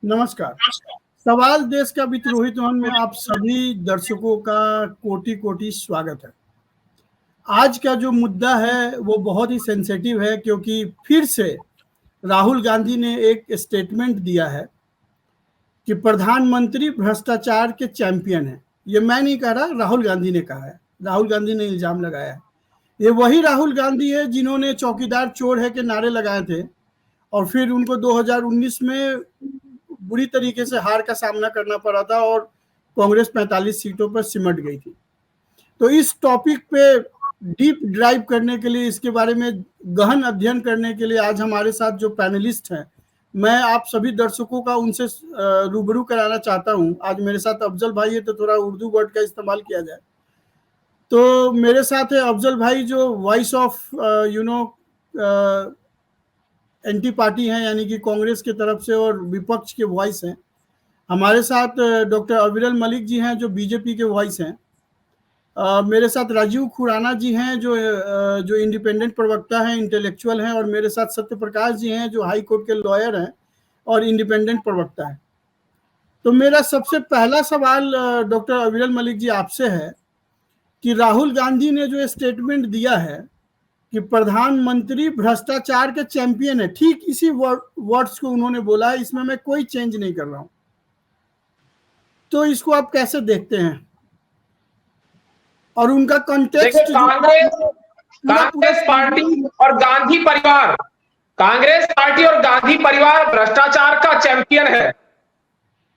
नमस्कार। सवाल देश का विद्रोही धवन में आप सभी दर्शकों का कोटि कोटि स्वागत है। आज का जो मुद्दा है वो बहुत ही सेंसिटिव है, क्योंकि फिर से राहुल गांधी ने एक स्टेटमेंट दिया है कि प्रधानमंत्री भ्रष्टाचार के चैंपियन हैं। ये मैं नहीं कह रहा, राहुल गांधी ने कहा है। राहुल गांधी ने इल्जाम लगाया है। ये वही राहुल गांधी है जिन्होंने चौकीदार चोर है के नारे लगाए थे और फिर उनको 2019 में बुरी तरीके से हार का सामना करना पड़ा था और कांग्रेस 45 सीटों पर सिमट गई थी। तो इस टॉपिक पे डीप ड्राइव करने के लिए, इसके बारे में गहन अध्ययन करने के लिए आज हमारे साथ जो पैनलिस्ट हैं, मैं आप सभी दर्शकों का उनसे रूबरू कराना चाहता हूं। आज मेरे साथ अफजल भाई है, तो थोड़ा उर्दू वर्ड का इस्तेमाल किया जाए। तो मेरे साथ है अफजल भाई, जो वॉइस ऑफ एंटी पार्टी हैं, यानी कि कांग्रेस की तरफ से और विपक्ष के वॉइस हैं। हमारे साथ डॉक्टर अविरल मलिक जी हैं, जो बीजेपी के वॉइस हैं। मेरे साथ राजीव खुराना जी हैं, जो इंडिपेंडेंट प्रवक्ता हैं, इंटेलेक्चुअल हैं। और मेरे साथ सत्य प्रकाश जी हैं, जो हाई कोर्ट के लॉयर हैं और इंडिपेंडेंट प्रवक्ता हैं। तो मेरा सबसे पहला सवाल डॉक्टर अविरल मलिक जी आपसे है कि राहुल गांधी ने जो स्टेटमेंट दिया है कि प्रधानमंत्री भ्रष्टाचार के चैंपियन है, ठीक इसी वर्ड्स को उन्होंने बोला है, इसमें मैं कोई चेंज नहीं कर रहा हूं। तो इसको आप कैसे देखते हैं? और उनका कॉन्टेक्स्ट, कांग्रेस पार्टी और गांधी परिवार, कांग्रेस पार्टी और गांधी परिवार भ्रष्टाचार का चैंपियन है।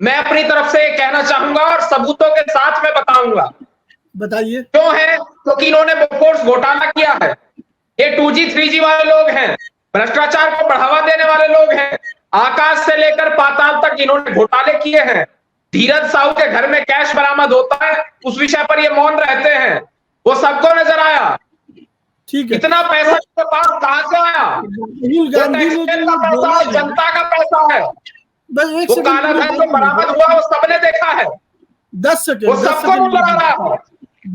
मैं अपनी तरफ से कहना चाहूंगा और सबूतों के साथ में बताऊंगा। बताइए। क्यों है? क्योंकि इन्होंने बोफोर्स घोटाला किया है। ये 2G 3G वाले लोग हैं, भ्रष्टाचार को बढ़ावा देने वाले लोग हैं। आकाश से लेकर पाताल तक इन्होंने घोटाले किए हैं। धीरज साहू के घर में कैश बरामद होता है, उस विषय पर ये मौन रहते हैं। वो सबको नजर आया। ठीक है, इतना पैसा के पास कहां से आया? राहुल गांधी ने का पैसा है, जनता का पैसा है। बस एक वो काला धन जो बरामद हुआ वो सबने देखा है। 10 सेकंड, वो सबको नजर आ रहा है।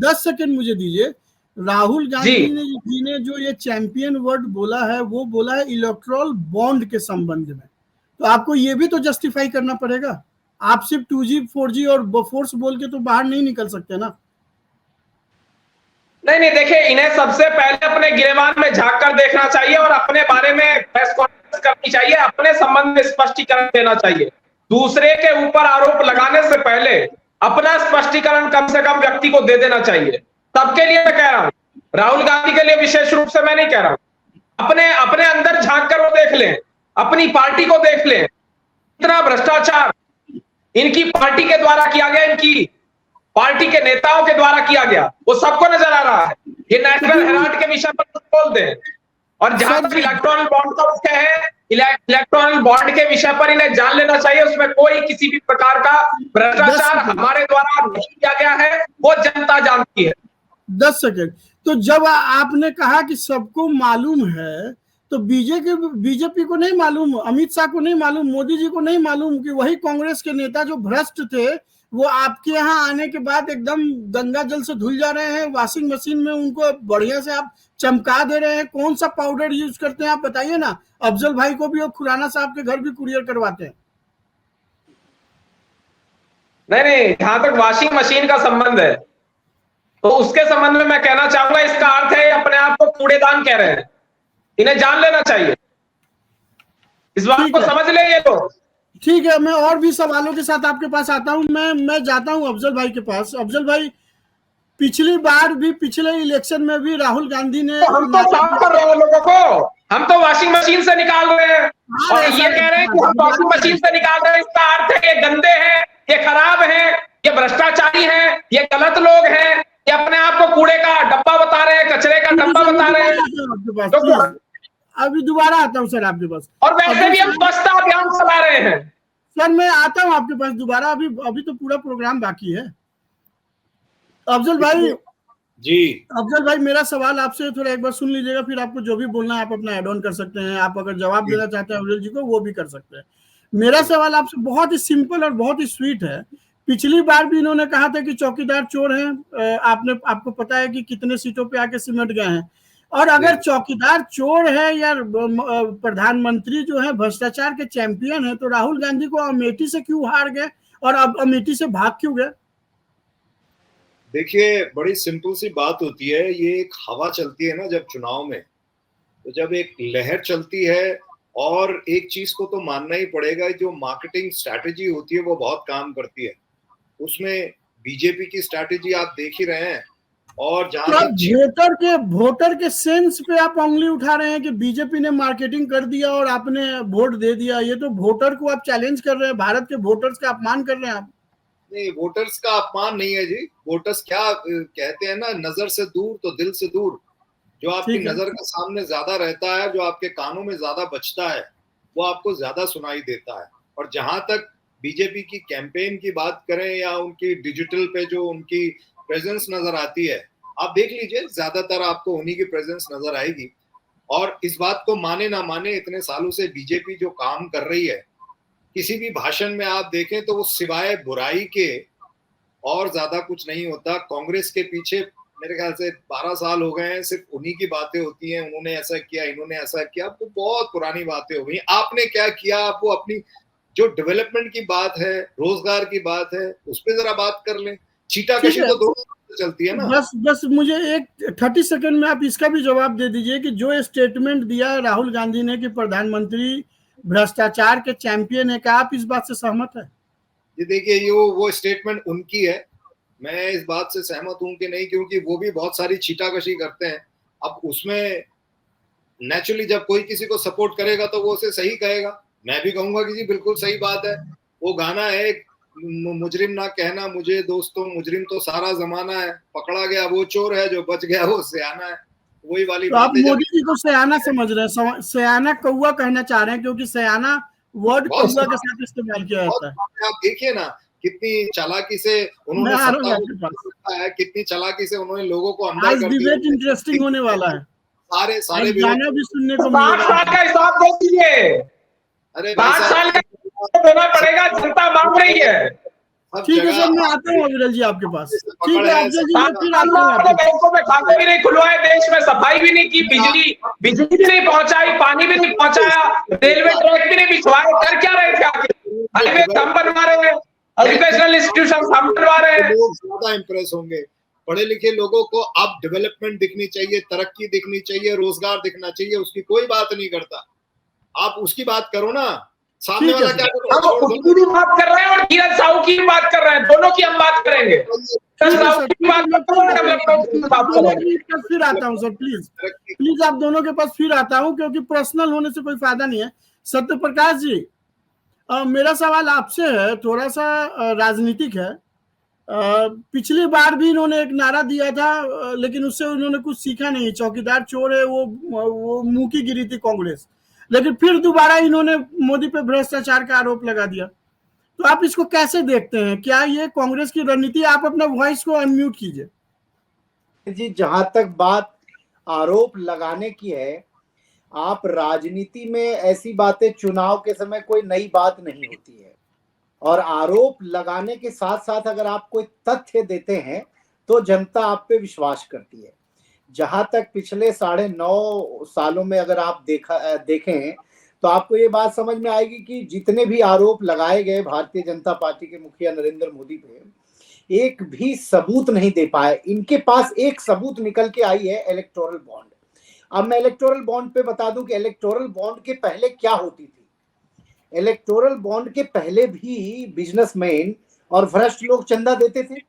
10 सेकंड मुझे दीजिए। राहुल गांधी ने जो ये चैंपियन वर्ड बोला है, वो बोला है इलेक्टोरल बॉन्ड के संबंध में। तो आपको ये भी तो जस्टिफाई करना पड़ेगा। आप सिर्फ 2G 4G और बोफोर्स बोल के तो बाहर नहीं निकल सकते ना। नहीं, देखिए, इन्हें सबसे पहले अपने गिरेबान में झांक कर देखना चाहिए और अपने बारे में प्रेस कॉन्फ्रेंस करनी चाहिए, अपने संबंध में स्पष्टीकरण देना चाहिए। दूसरे के ऊपर आरोप लगाने से पहले अपना स्पष्टीकरण कम से कम व्यक्ति को दे देना चाहिए। सबके लिए मैं कह रहा हूं, राहुल गांधी के लिए विशेष रूप से मैं नहीं कह रहा हूं। अपने अंदर झांक कर वो देख लें, अपनी पार्टी को देख लें। इतना भ्रष्टाचार इनकी पार्टी के द्वारा किया गया, इनकी पार्टी के नेताओं के द्वारा किया गया, वो सबको नजर आ रहा है। ये नेशनल हेराल्ड के विषय पर कुछ बोल दें। और जहां तक इलेक्ट्रॉनल बॉन्ड का उसके है, इलेक्ट्रॉनल बॉन्ड के विषय पर इन्हें जान लेना चाहिए। उसमें कोई किसी भी प्रकार का भ्रष्टाचार हमारे द्वारा नहीं किया गया है, वो जनता जानती है। 10 सेकंड। तो जब आपने कहा कि सबको मालूम है, तो बीजेपी को नहीं मालूम, अमित शाह को नहीं मालूम, मोदी जी को नहीं मालूम कि वही कांग्रेस के नेता जो भ्रष्ट थे, वो आपके यहाँ आने के बाद एकदम गंगा जल से धुल जा रहे हैं। वॉशिंग मशीन में उनको बढ़िया से आप चमका दे रहे हैं। कौन सा पाउडर यूज करते हैं आप बताइए ना। अफजल भाई को भी और खुराना साहब के घर भी कुरियर करवाते हैं। नहीं, जहां तक वॉशिंग मशीन का संबंध है, तो उसके संबंध में मैं कहना चाहूंगा, इसका अर्थ है अपने आप को कूड़ेदान कह रहे हैं। इन्हें जान लेना चाहिए, इस बात को समझ ले ये लोग। ठीक है, मैं और भी सवालों के साथ आपके पास आता हूं। मैं जाता हूं अफजल भाई के पास। अफजल भाई, पिछली बार भी, पिछले इलेक्शन में भी राहुल गांधी ने, तो हम तो साफ कर रहे हैं लोगों को, हम तो वॉशिंग मशीन से निकाल रहे हैं। और ये कह रहे हैं कि हम वॉशिंग मशीन से निकाल रहे हैं, इसका अर्थ है ये गंदे हैं, ये खराब हैं, ये भ्रष्टाचारी हैं, ये गलत लोग हैं, ये अपने आप को कूड़े का डब्बा बता रहे हैं, कचरे का डब्बा बता रहे हैं। अभी दोबारा आता हूँ सर आपके पास। और वैसे भी हम स्वच्छता अभियान चला रहे हैं। सर मैं आता हूँ आपके पास दोबारा, अभी तो पूरा प्रोग्राम बाकी है। अफजल भाई जी, अफजल भाई, मेरा सवाल आपसे थोड़ा एक बार सुन लीजिएगा, फिर आपको जो भी बोलना है आप अपना ऐड ऑन कर सकते हैं। आप अगर जवाब देना चाहते हैं अफजल जी को, वो भी कर सकते हैं। मेरा सवाल आपसे बहुत ही सिंपल और बहुत ही स्वीट है। पिछली बार भी इन्होंने कहा था कि चौकीदार चोर हैं। आपको पता है कि कितने सीटों पे आके सिमट गए हैं। और अगर चौकीदार चोर है या प्रधानमंत्री जो है भ्रष्टाचार के चैंपियन है, तो राहुल गांधी को अमेठी से क्यों हार गए और अब अमेठी से भाग क्यों गए? देखिए, बड़ी सिंपल सी बात होती है, ये एक हवा चलती है ना जब चुनाव में, तो जब एक लहर चलती है, और एक चीज को तो मानना ही पड़ेगा, जो मार्केटिंग स्ट्रैटेजी होती है वो बहुत काम करती है। उसमें बीजेपी की स्ट्रैटेजी आप देख ही रहे हैं। और जहां वोटर के सेंस पे आप उंगली उठा रहे हैं कि बीजेपी ने मार्केटिंग कर दिया और आपने वोट दे दिया, ये तो वोटर को आप चैलेंज कर रहे हैं, भारत के वोटर्स का अपमान कर रहे हैं आप। नहीं, वोटर्स का अपमान नहीं है जी। वोटर्स क्या कहते हैं ना, नजर से दूर तो दिल से दूर। जो आपकी नजर के सामने ज्यादा रहता है, जो आपके कानों में ज्यादा बजता है, वो आपको ज्यादा सुनाई देता है। और जहां तक बीजेपी की कैंपेन की बात करें या उनकी डिजिटल पे जो उनकी प्रेजेंस नजर आती है, आप देख लीजिए, ज्यादातर आपको उन्हीं की प्रेजेंस नजर आएगी। और इस बात को माने ना माने, इतने सालों से बीजेपी जो काम कर रही है, किसी भी भाषण में आप देखें तो वो सिवाय बुराई के और ज्यादा कुछ नहीं होता। कांग्रेस के पीछे मेरे ख्याल से 12 साल हो गए हैं, सिर्फ उन्हीं की बातें होती हैं, उन्होंने ऐसा किया, इन्होंने ऐसा किया। वो बहुत पुरानी बातें हो गई। आपने क्या किया? आप वो अपनी जो डेवलपमेंट की बात है, रोजगार की बात है, उस पर जरा बात कर लें। चीटाकशी तो 2 चलती है ना। बस मुझे एक 30 सेकंड में आप इसका भी जवाब दे दीजिए कि जो स्टेटमेंट दिया राहुल गांधी ने कि प्रधानमंत्री भ्रष्टाचार के चैंपियन है, क्या आप इस बात से सहमत है? जी देखिए, ये वो स्टेटमेंट उनकी है, मैं इस बात से सहमत हूं कि नहीं, क्योंकि वो भी बहुत सारी छीटाकशी करते हैं। अब उसमें नेचुरली जब कोई किसी को सपोर्ट करेगा तो वो उसे सही कहेगा। मैं भी कहूंगा कि जी बिल्कुल सही बात है। वो गाना है, मुजरिम ना कहना मुझे दोस्तों, मुजरिम तो सारा जमाना है, पकड़ा गया वो चोर है, जो बच गया वो सयाना है। वही वाली बात। आप मोदी जी को सयाना समझ रहे हैं, सयाना कौवा कहना चाह रहे हैं, क्योंकि सयाना वर्ड कौवा के साथ इस्तेमाल किया जाता है। आप देखिए ना, कितनी चालाकी से उन्होंने है, कितनी चालाकी से उन्होंने लोगों को अंदर आज डिबेट इंटरेस्टिंग होने वाला है। सारे गाना भी सुनने को 5 साल का हिसाब दे दीजिए। अरे 5 साल का देना पड़ेगा, जनता मांग रही है। ठीक है सर, मैं आता हूँ अविरल जी आपके पास। ठीक है अफजल जी, फिर बैंकों में खाते भी नहीं खुलवाए, देश में सफाई भी नहीं की, बिजली भी नहीं पहुंचाई, पानी भी नहीं पहुंचाया, रेलवे ट्रैक भी नहीं बिछवाए। कर क्या रहे थे आखिर? हाईवे हम बनवा रहे हैं, एजुकेशनल इंस्टीट्यूशन हम बनवा रहे हैं। लोग ज्यादा इंप्रेस होंगे। पढ़े लिखे लोगों को अब डेवलपमेंट दिखनी चाहिए, तरक्की दिखनी चाहिए, रोजगार दिखना चाहिए, उसकी कोई बात नहीं करता। आप उसकी बात करो ना, सामने वाला क्या कर रहा है? हम उसकी भी बात कर रहे हैं और किरण साहू की भी बात कर रहे हैं, दोनों की हम बात करेंगे। फिर आता हूँ सर, प्लीज आप दोनों के पास फिर आता हूँ, क्योंकि पर्सनल होने से कोई फायदा नहीं है। सत्य प्रकाश जी, मेरा सवाल आपसे है, थोड़ा सा राजनीतिक है। पिछली बार भी इन्होंने एक नारा दिया था, लेकिन उससे उन्होंने कुछ सीखा नहीं। चौकीदार चोर है, वो मुंह की गिरी थी कांग्रेस, लेकिन फिर दोबारा इन्होंने मोदी पे भ्रष्टाचार का आरोप लगा दिया। तो आप इसको कैसे देखते हैं? क्या ये कांग्रेस की रणनीति? आप अपना वॉइस को अनम्यूट कीजिए। जी, जहां तक बात आरोप लगाने की है, आप राजनीति में ऐसी बातें चुनाव के समय कोई नई बात नहीं होती है। और आरोप लगाने के साथ साथ अगर आप कोई तथ्य देते हैं तो जनता आप पे विश्वास करती है। जहां तक पिछले 9.5 सालों में अगर आप देखें तो आपको ये बात समझ में आएगी कि जितने भी आरोप लगाए गए भारतीय जनता पार्टी के मुखिया नरेंद्र मोदी पे, एक भी सबूत नहीं दे पाए। इनके पास एक सबूत निकल के आई है, इलेक्टोरल बॉन्ड। अब मैं इलेक्टोरल बॉन्ड पे बता दूं कि इलेक्टोरल बॉन्ड के पहले क्या होती थी। इलेक्टोरल बॉन्ड के पहले भी बिजनेसमैन और भ्रष्ट लोग चंदा देते थे।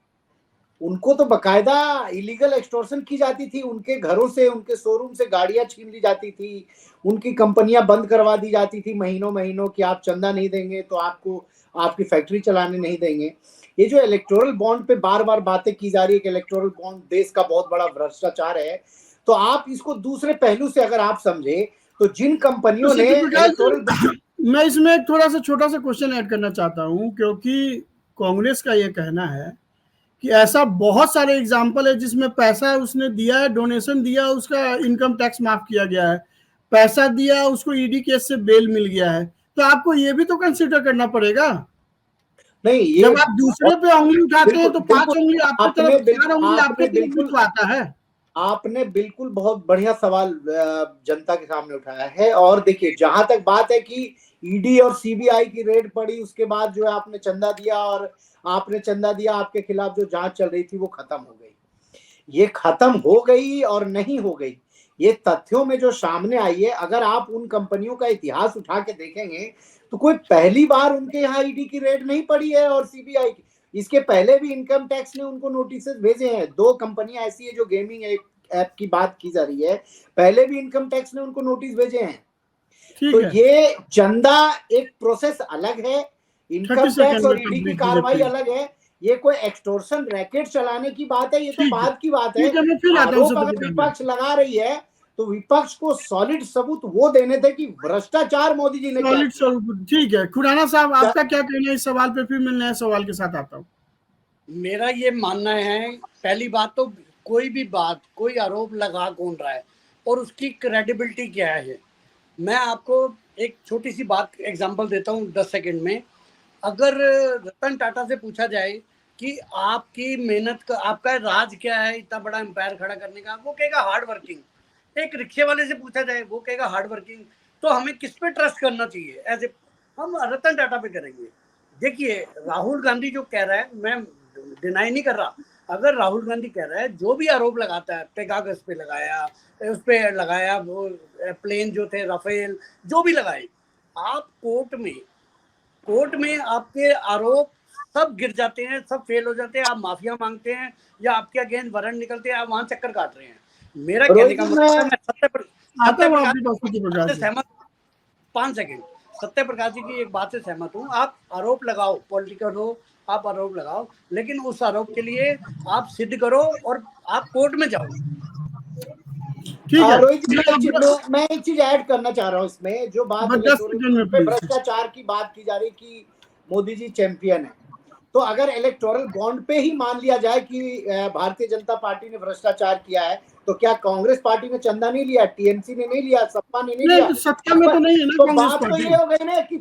उनको तो बकायदा इलीगल एक्सटॉर्शन की जाती थी, उनके घरों से, उनके शोरूम से गाड़ियां छीन ली जाती थी, उनकी कंपनियां बंद करवा दी जाती थी महीनों कि आप चंदा नहीं देंगे तो आपको आपकी फैक्ट्री चलाने नहीं देंगे। ये जो इलेक्टोरल बॉन्ड पे बार बार बातें की जा रही है कि इलेक्टोरल बॉन्ड देश का बहुत बड़ा भ्रष्टाचार है, तो आप इसको दूसरे पहलू से अगर आप समझे तो जिन कंपनियों ने मैं इसमें एक थोड़ा सा छोटा सा क्वेश्चन ऐड करना चाहता हूं, क्योंकि कांग्रेस का ये कहना है कि ऐसा बहुत सारे एग्जाम्पल है जिसमें पैसा उसने दिया है, डोनेशन दिया, उसका इनकम टैक्स माफ किया गया है, पैसा दिया, उसको ईडी केस से बेल मिल गया है। तो आपको ये भी तो कंसीडर करना पड़ेगा। नहीं, ये जब आप दूसरे पे उंगली उठाते हैं तो 5 उंगली आपकी तरफ, 4 उंगली आपकी तरफ भी तो आता है। आपने बिल्कुल बहुत बढ़िया सवाल जनता के सामने उठाया है। और देखिए, जहां तक बात है कि ईडी और सीबीआई की रेड पड़ी, उसके बाद जो है आपने चंदा दिया और आपने चंदा दिया, आपके खिलाफ जो जांच चल रही थी वो खत्म हो गई। ये खत्म हो गई और नहीं हो गई, ये तथ्यों में जो सामने आई है। अगर आप उन कंपनियों का इतिहास उठा के देखेंगे तो कोई पहली बार उनके यहाँ ईडी की रेड नहीं पड़ी है और सीबीआई की। इसके पहले भी इनकम टैक्स ने उनको नोटिस भेजे हैं। 2 कंपनियां ऐसी है जो गेमिंग ऐप की बात की जा रही है, पहले भी इनकम टैक्स ने उनको नोटिस भेजे हैं। तो ये चंदा एक प्रोसेस अलग है, इनकम टैक्स और ईडी की कार्रवाई अलग है। ये कोई एक्सटोर्शन रैकेट चलाने की बात है, ये तो बाद की बात है। आरोप अगर विपक्ष लगा रही है तो विपक्ष को सॉलिड सबूत वो देने थे कि भ्रष्टाचार मोदी जी ने किया। ठीक है, खुराना साहब आपका क्या कहना है इस सवाल पे, फिर मैं नए सवाल के साथ आता हूँ। मेरा ये मानना है, पहली बात तो कोई भी बात, कोई आरोप लगा कौन रहा है और उसकी क्रेडिबिलिटी क्या है। मैं आपको एक छोटी सी बात एग्जांपल देता हूँ 10 सेकंड में। अगर रतन टाटा से पूछा जाए कि आपकी मेहनत का, आपका राज क्या है इतना बड़ा एम्पायर खड़ा करने का, वो कहेगा हार्ड वर्किंग। एक रिक्शे वाले से पूछा जाए, वो कहेगा हार्ड वर्किंग। तो हमें किस पे ट्रस्ट करना चाहिए? ऐसे हम रतन टाटा पे करेंगे। देखिए, राहुल गांधी जो कह रहा है, मैं डिनाई नहीं कर रहा, अगर राहुल गांधी कह रहा है जो भी आरोप लगाता है, पेगासस पे लगाया, उस पे लगाया, वो प्लेन जो थे राफेल, जो भी लगाए, आप कोर्ट में आपके आरोप सब गिर जाते हैं, सब फेल हो जाते हैं, आप माफिया मांगते हैं या आपके अगेंस्ट वारंट निकलते हैं, आप वहां चक्कर काट रहे हैं। मेरा कहने का मतलब है, मैं सत्य प्रकाश जी की एक बात से सहमत हूँ। आप आरोप लगाओ, पॉलिटिकल हो, आप आरोप लगाओ, लेकिन उस आरोप के लिए आप सिद्ध करो और आप कोर्ट में जाओ। रोहित, मैं एक चीज ऐड करना चाह रहा हूँ इसमें। जो बात भ्रष्टाचार की बात की जा रही कि मोदी जी चैंपियन है, तो अगर इलेक्टोरल बॉन्ड पे ही मान लिया जाए कि भारतीय जनता पार्टी ने भ्रष्टाचार किया है, तो क्या कांग्रेस पार्टी ने चंदा नहीं लिया, टीएमसी ने नहीं लिया, सपा ने नहीं लिया? सत्ता में तो नहीं है ना। तो बात तो ये हो गई ना कि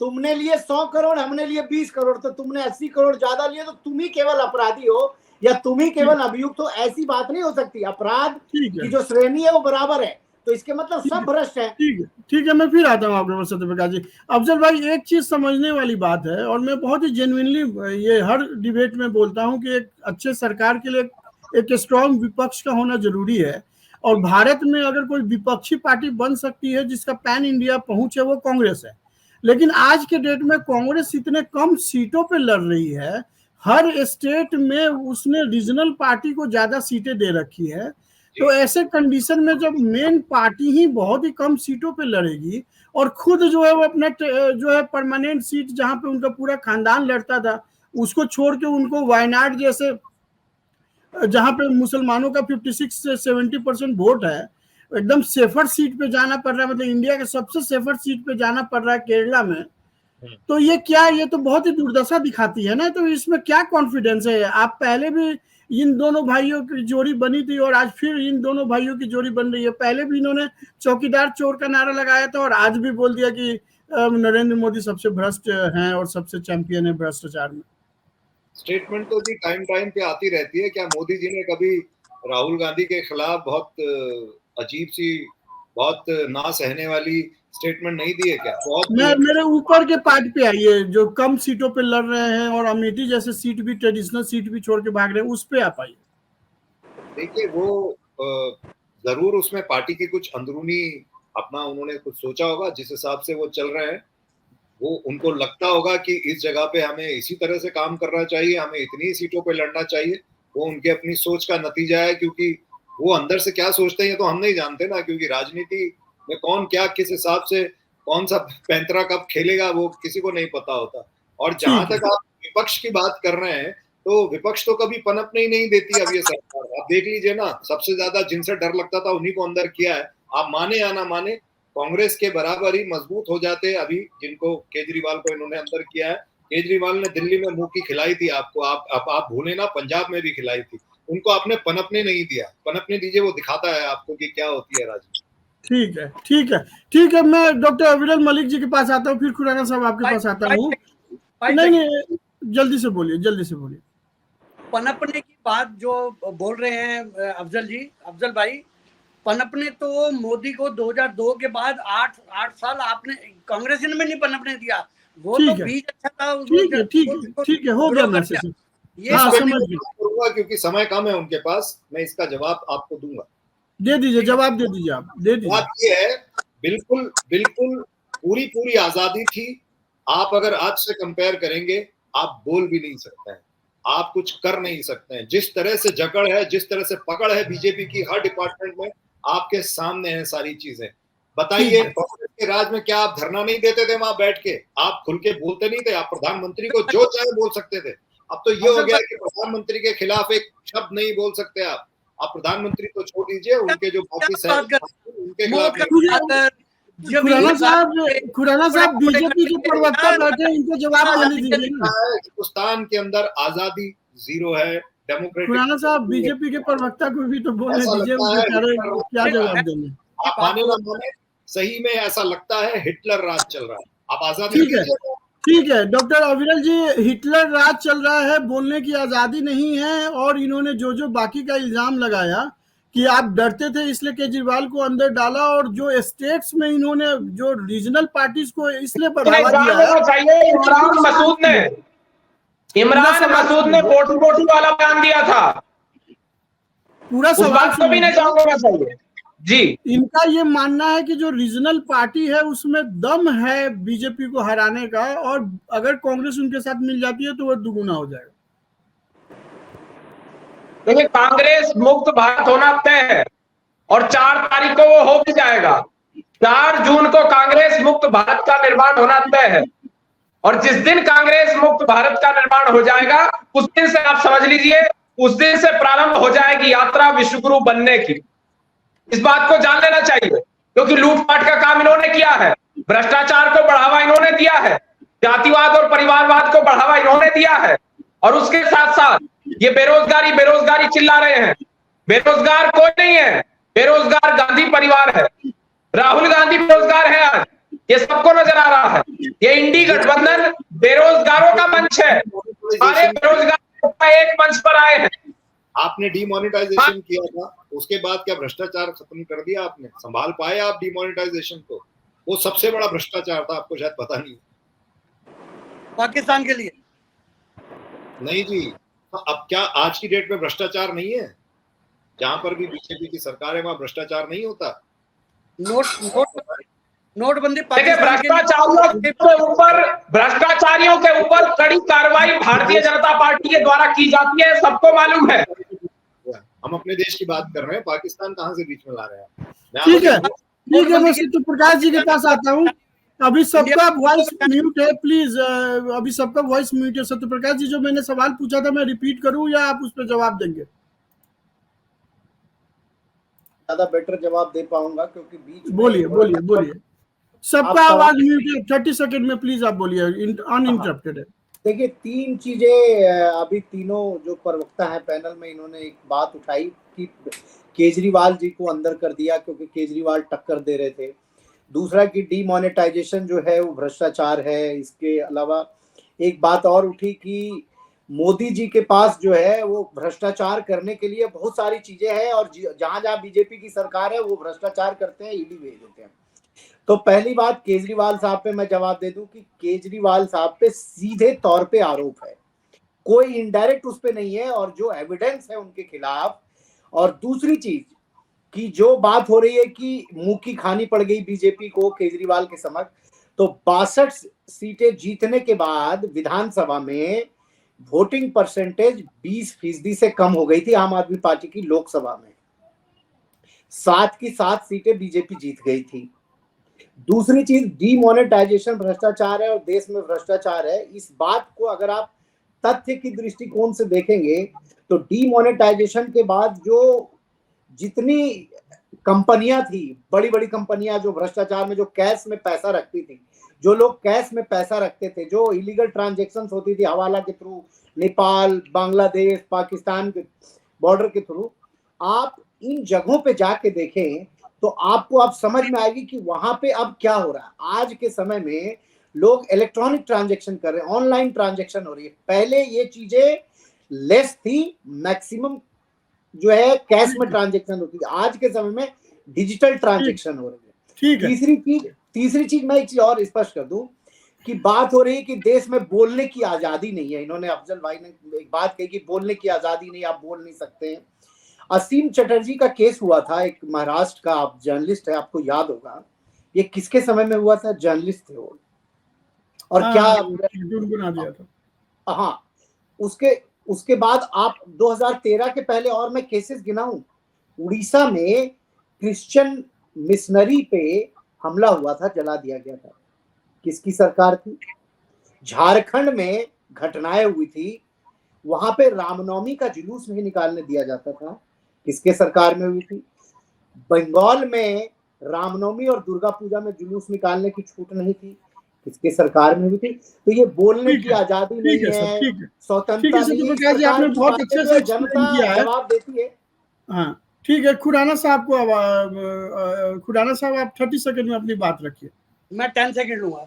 तुमने लिए 100 करोड़, हमने लिए 20 करोड़, तो तुमने 80 करोड़ ज्यादा लिए, तो तुम ही केवल अपराधी हो या तुम ही केवल अभियुक्त हो। ऐसी बात नहीं हो सकती। अपराध की जो श्रेणी है वो बराबर है, तो इसके मतलब सब भ्रष्ट है। ठीक है, मैं फिर आता हूँ आपके पास सत्यप्रकाश जी। अफजल भाई, एक चीज समझने वाली बात है, और मैं बहुत ही जेन्युइनली ये हर डिबेट में बोलता हूँ कि एक अच्छे सरकार के लिए एक स्ट्रॉन्ग विपक्ष का होना जरूरी है। और भारत में अगर कोई विपक्षी पार्टी बन सकती है जिसका पैन इंडिया पहुंच है, वो कांग्रेस है। लेकिन आज के डेट में कांग्रेस इतने कम सीटों पे लड़ रही है, हर स्टेट में उसने रीजनल पार्टी को ज्यादा सीटें दे रखी है। तो ऐसे कंडीशन में जब मेन पार्टी ही बहुत ही कम सीटों पे लड़ेगी और खुद जो है वो अपना जो है परमानेंट सीट जहां पे उनका पूरा खानदान लड़ता था उसको छोड़ के उनको वायनाड जैसे जहां पे मुसलमानों का 56 से 70% वोट है, एकदम सेफर सीट पे जाना पड़ रहा है, मतलब इंडिया के सबसे सेफर सीट पे जाना पड़ रहा है केरला में। तो ये क्या, ये तो बहुत ही दुर्दशा दिखाती है ना। तो इसमें क्या कॉन्फिडेंस है? आप पहले भी इन दोनों भाइयों की जोड़ी बनी थी और आज फिर इन दोनों भाइयों की जोड़ी बन रही है। पहले भी इन्होंने चौकीदार चोर का नारा लगाया था और आज भी बोल दिया कि नरेंद्र मोदी सबसे भ्रष्ट हैं और सबसे चैंपियन है भ्रष्टाचार में। स्टेटमेंट तो जी टाइम पे आती रहती है। क्या मोदी जी ने कभी राहुल गांधी के खिलाफ बहुत अजीब सी, बहुत ना सहने वाली स्टेटमेंट नहीं दी है क्या? बहुत मेरे ऊपर के पार्ट पे आइए, जो कम सीटों पे लड़ रहे हैं और अमेठी जैसे सीट भी, ट्रेडिशनल सीट भी छोड़ के भाग रहे हैं, उस पे आप आइए। देखिए, वो जरूर उसमें पार्टी की कुछ अंदरूनी अपना उन्होंने कुछ सोचा होगा, जिस हिसाब से वो चल रहे हैं। वो उनको लगता होगा कि इस जगह पे हमें इसी तरह से काम करना चाहिए, हमें इतनी सीटों पे लड़ना चाहिए। वो उनके अपनी सोच का नतीजा है, क्योंकि वो अंदर से क्या सोचते हैं ये तो हम नहीं जानते ना, क्योंकि राजनीति में कौन क्या किस हिसाब से कौन सा पैंतरा कब खेलेगा वो किसी को नहीं पता होता। और जहां तक आप विपक्ष की बात कर रहे हैं, तो विपक्ष तो कभी पनपने ही नहीं देती अब ये सरकार। आप देख लीजिए ना, सबसे ज्यादा जिनसे डर लगता था उन्हीं को अंदर किया है। आप माने या ना माने, कांग्रेस के बराबर ही मजबूत हो जाते अभी जिनको केजरीवाल को इन्होंने अंदर किया है। केजरीवाल ने दिल्ली में मुंह की खिलाई थी आपको, आप भूले ना, पंजाब में भी खिलाई थी। उनको आपने पनपने नहीं दिया। पनपने दीजिए, वो दिखाता है आपको कि क्या होती है राजनीति। ठीक है, मैं डॉक्टर अविरल मलिक जी के पास आता हूँ, फिर खुराना साहब आपके पास आता हूँ। नहीं, जल्दी से बोलिए। पनपने की बात जो बोल रहे हैं अफजल भाई, पनपने तो मोदी को 2002 के बाद 8 साल आपने कांग्रेस में नहीं पनपने दिया। वो तो बीज अच्छा था, ठीक है, हो गया मैसेज। ये हाँ, समझ गया, क्योंकि समय कम है उनके पास, मैं इसका जवाब आपको दूंगा। दे दीजिए, जवाब दे दीजिए, आप दे दीजिए। बात ये है, बिल्कुल बिल्कुल पूरी आजादी थी। आप अगर आज से कंपेयर करेंगे, आप बोल भी नहीं सकते हैं, आप कुछ कर नहीं सकते हैं। जिस तरह से जकड़ है, जिस तरह से पकड़ है बीजेपी की हर डिपार्टमेंट में, आपके सामने है सारी चीजें। बताइए, कांग्रेस के राज में क्या आप धरना नहीं देते थे वहां बैठ के? आप खुल के बोलते नहीं थे? आप प्रधानमंत्री को जो चाहे बोल सकते थे। अब तो ये हो गया कि प्रधानमंत्री के खिलाफ एक शब्द नहीं बोल सकते आप प्रधानमंत्री तो छोड़ दीजिए, उनके जो बाकी उनके खिलाफ। खुराना साहब बीजेपी के प्रवक्ता बैठे, इनको जवाब देने दीजिए। हिंदुस्तान के अंदर आजादी जीरो है, डेमोक्रेटिक। खुराना साहब बीजेपी के प्रवक्ता को भी तो बोलने दीजिए, क्या जवाब देंगे? आप माने ना माने, सही में ऐसा लगता है हिटलर राज चल रहा है। आप आजादी ठीक है डॉक्टर अविरल जी, हिटलर राज चल रहा है, बोलने की आजादी नहीं है। और इन्होंने जो बाकी का इल्जाम लगाया कि आप डरते थे इसलिए केजरीवाल को अंदर डाला, और जो स्टेट्स में इन्होंने जो रीजनल पार्टीज को इसलिए बढ़ावा दिया है। इमरान मसूद ने पोटी वाला बयान दिया था, पूरा सवाल तो भी नहीं जानना चाहिए जी। इनका ये मानना है कि जो रीजनल पार्टी है उसमें दम है बीजेपी को हराने का, और अगर कांग्रेस उनके साथ मिल जाती है तो वो दुगुना हो जाएगा। देखिए, कांग्रेस मुक्त भारत होना तय है और 4 तारीख को वो हो भी जाएगा। 4 जून को कांग्रेस मुक्त भारत का निर्माण होना तय है, और जिस दिन कांग्रेस मुक्त भारत का निर्माण हो जाएगा, उस दिन से आप समझ लीजिए, उस दिन से प्रारंभ हो जाएगी यात्रा विश्वगुरु बनने की। इस बात को जान लेना चाहिए, क्योंकि लूटपाट का काम इन्होंने किया है, भ्रष्टाचार को बढ़ावा इन्होंने दिया है, जातिवाद और परिवारवाद को बढ़ावा इन्होंने दिया है, और उसके साथ साथ ये बेरोजगारी चिल्ला रहे हैं। बेरोजगार कोई नहीं है, बेरोजगार गांधी परिवार है। राहुल गांधी बेरोजगार है आज, ये सबको नजर आ रहा है। ये इंडी गठबंधन बेरोजगारों का मंच है, सारे बेरोजगार एक मंच पर आए हैं। आपने डिमोनेटाइजेशन किया था, उसके बाद क्या भ्रष्टाचार खत्म कर दिया आपने? संभाल पाए आप डिमोनेटाइजेशन को? वो सबसे बड़ा भ्रष्टाचार था, आपको शायद पता नहीं। पाकिस्तान के लिए नहीं जी, अब क्या आज की डेट में भ्रष्टाचार नहीं है? जहां पर भी बीजेपी की सरकार है वहां भ्रष्टाचार नहीं होता। नोटबंदी भ्रष्टाचारियों के ऊपर कड़ी कार्रवाई भारतीय जनता पार्टी के द्वारा की जाती है, सबको मालूम है। हम अपने देश की बात कर रहे हैं, पाकिस्तान कहां से बीच में ला रहे हैं? ठीक है, मैं सत्य प्रकाश जी के पास आता हूँ। अभी सबका वॉइस म्यूट है, प्लीज। अभी सबका वॉइस म्यूट है। सत्य प्रकाश जी, जो मैंने सवाल पूछा था मैं रिपीट करूं या आप उस पर जवाब देंगे? ज्यादा बेटर जवाब दे पाऊंगा, क्योंकि बीच बोलिए। सबका आवाज म्यूट है। 30 सेकंड में प्लीज आप बोलिए, अनइंटरप्टेड है। देखिए, 3 चीजें अभी तीनों जो प्रवक्ता हैं पैनल में, इन्होंने एक बात उठाई कि केजरीवाल जी को अंदर कर दिया क्योंकि केजरीवाल टक्कर दे रहे थे। दूसरा कि डीमोनेटाइजेशन जो है वो भ्रष्टाचार है। इसके अलावा एक बात और उठी कि मोदी जी के पास जो है वो भ्रष्टाचार करने के लिए बहुत सारी चीजें हैं, और जहां जहां बीजेपी की सरकार है वो भ्रष्टाचार करते हैं, ईडी भेज देते हैं। तो पहली बात केजरीवाल साहब पे मैं जवाब दे दूं कि केजरीवाल साहब पे सीधे तौर पे आरोप है, कोई इनडायरेक्ट उस पे नहीं है, और जो एविडेंस है उनके खिलाफ। और दूसरी चीज कि जो बात हो रही है कि मुंह की खानी पड़ गई बीजेपी को केजरीवाल के समक्ष, तो 62 सीटें जीतने के बाद विधानसभा में वोटिंग परसेंटेज 20% से कम हो गई थी आम आदमी पार्टी की। लोकसभा में 7 की 7 सीटें बीजेपी जीत गई थी। दूसरी चीज, डीमोनेटाइजेशन भ्रष्टाचार है और देश में भ्रष्टाचार है। इस बात को अगर आप तथ्य की दृष्टिकोण से देखेंगे तो डीमोनेटाइजेशन के बाद जो जितनी कंपनियां थी, बड़ी बड़ी कंपनियां जो भ्रष्टाचार में, जो कैश में पैसा रखती थी, जो लोग कैश में पैसा रखते थे, जो इलीगल ट्रांजैक्शंस होती थी हवाला के थ्रू, नेपाल, बांग्लादेश, पाकिस्तान के बॉर्डर के थ्रू, आप इन जगहों पे जाके देखें तो आपको अब समझ में आएगी कि वहां पे अब क्या हो रहा है। आज के समय में लोग इलेक्ट्रॉनिक ट्रांजैक्शन कर रहे हैं, ऑनलाइन ट्रांजैक्शन हो रही है। पहले ये चीजें लेस थी, मैक्सिमम जो है कैश में ट्रांजैक्शन होती थी, आज के समय में डिजिटल ट्रांजैक्शन हो रही है। ठीक है। तीसरी चीज मैं एक चीज और स्पष्ट कर दूं कि बात हो रही है कि देश में बोलने की आजादी नहीं है। इन्होंने, अफजल भाई ने एक बात कही कि बोलने की आजादी नहीं, आप बोल नहीं सकते हैं। असीम चटर्जी का केस हुआ था, एक महाराष्ट्र का, आप जर्नलिस्ट है, आपको याद होगा, ये किसके समय में हुआ था? जर्नलिस्ट थे वो, और क्या बना दिया था। हाँ, उसके बाद आप 2013 के पहले और मैं केसेस गिनाऊं, उड़ीसा में क्रिश्चियन मिशनरी पे हमला हुआ था, जला दिया गया था, किसकी सरकार थी? झारखंड में घटनाएं हुई थी, वहां पे रामनवमी का जुलूस नहीं निकालने दिया जाता था, किसके सरकार में हुई थी? बंगाल में रामनवमी और दुर्गा पूजा में जुलूस निकालने की छूट नहीं थी, किसके सरकार में हुई थी? तो ये बोलने की आजादी नहीं है, स्वतंत्रता नहीं है, आपने बहुत अच्छे से जनता जवाब देती है। हाँ ठीक है, खुराना साहब को अब खुराना साहब आप 30 सेकंड में अपनी बात रखिए। मैं 10 सेकंड लूंगा।